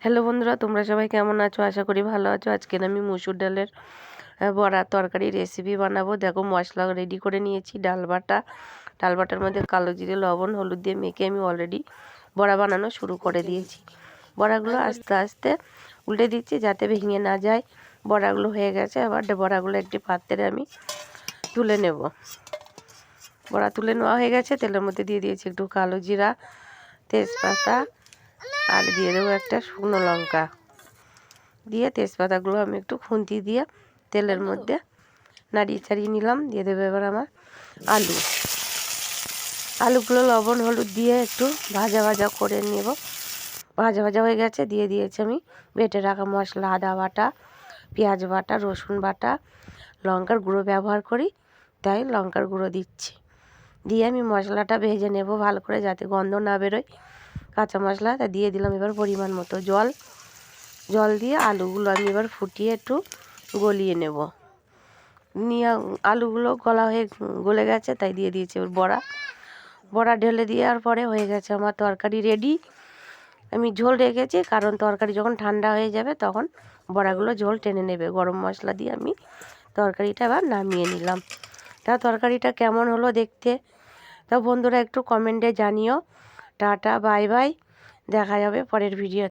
Hello বন্ধুরা, তোমরা সবাই কেমন আছো? আশা করি ভালো আছো। আজকে আমি মুসুর ডালের বড়া তরকারি রেসিপি বানাবো। দেখো, মশলা রেডি করে নিয়েছি। ডাল বাটার মধ্যে কালো জিরে, লবণ, হলুদ দিয়ে মেখে আমি অলরেডি বড়া বানানো শুরু করে দিয়েছি। বড়াগুলো আস্তে আস্তে উল্টে দিচ্ছি যাতে ভেঙে না যায়। বড়াগুলো হয়ে গেছে। আবার বড়াগুলো একটি পাত্রে আমি তুলে নেব। বড়া তুলে নেওয়া হয়ে গেছে। তেলের মধ্যে দিয়ে দিয়েছি একটু কালো জিরা, তেজপাতা, আর দিয়ে দেবো একটা শুকনো লঙ্কা। দিয়ে তেজপাতাগুলো আমি একটু খুন্তি দিয়ে তেলের মধ্যে নাড়িয়ে চাড়িয়ে নিলাম। দিয়ে দেবো এবার আমার আলুগুলো লবণ হলুদ দিয়ে একটু ভাজা ভাজা করে নেব। ভাজা ভাজা হয়ে গেছে। দিয়ে দিয়েছি আমি বেটে রাখা মশলা, আদা বাটা, পেঁয়াজ বাটা, রসুন বাটা, লঙ্কার গুঁড়ো ব্যবহার করি তাই লঙ্কার গুঁড়ো দিচ্ছি। দিয়ে আমি মশলাটা ভেজে নেব ভালো করে যাতে গন্ধ না বেরোয় কাঁচা মশলা। তা দিয়ে দিলাম এবার পরিমাণ মতো জল দিয়ে আলুগুলো আমি এবার ফুটিয়ে একটু গলিয়ে নেব। নিয়ে আলুগুলো গলে গেছে তাই দিয়ে দিয়েছি এবার বড়া ঢেলে দেওয়ার পরে হয়ে গেছে আমার তরকারি রেডি। আমি ঝোল রেখেছি কারণ তরকারি যখন ঠান্ডা হয়ে যাবে তখন বড়াগুলো ঝোল টেনে নেবে। গরম মশলা দিয়ে আমি তরকারিটা এবার নামিয়ে নিলাম। তা তরকারিটা কেমন হলো দেখতে? তা বন্ধুরা একটু কমেন্টে জানিও। টাটা, বাই বাই, দেখা যাবে পরের ভিডিও।